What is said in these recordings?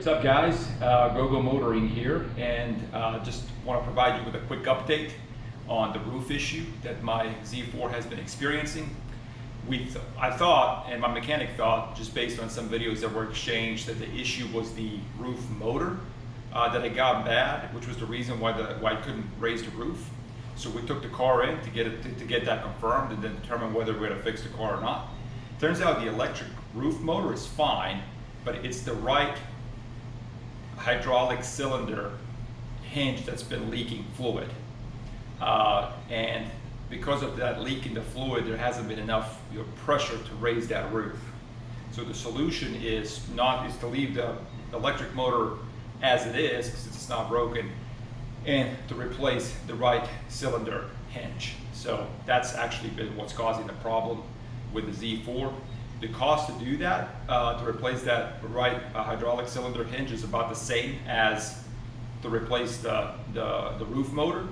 What's up, guys? Go Motoring here, and just want to provide you with a quick update on the roof issue that my Z4 has been experiencing. I thought, and my mechanic thought, just based on some videos that were exchanged, that the issue was the roof motor that had gotten bad, which was the reason why I couldn't raise the roof. So we took the car in to get that confirmed and then determine whether we had to fix the car or not. Turns out the electric roof motor is fine, but it's the right hydraulic cylinder hinge that's been leaking fluid. And because of that leak in the fluid, there hasn't been enough pressure to raise that roof. So the solution is to leave the electric motor as it is, because it's not broken, and to replace the right cylinder hinge. So that's actually been what's causing the problem with the Z4. The cost to do that, to replace that right hydraulic cylinder hinge, is about the same as to replace the roof motor.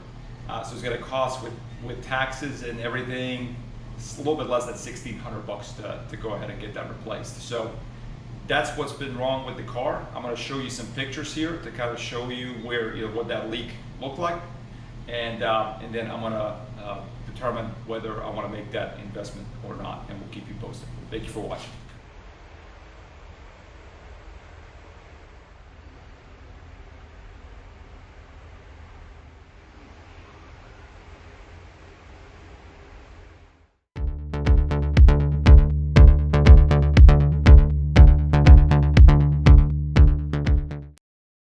So it's going to cost, with taxes and everything, it's a little bit less than $1,600 to go ahead and get that replaced. So that's what's been wrong with the car. I'm going to show you some pictures here to kind of show you where what that leak looked like, and then I'm going to determine whether I want to make that investment or not, and we'll keep you posted. Thank you for watching.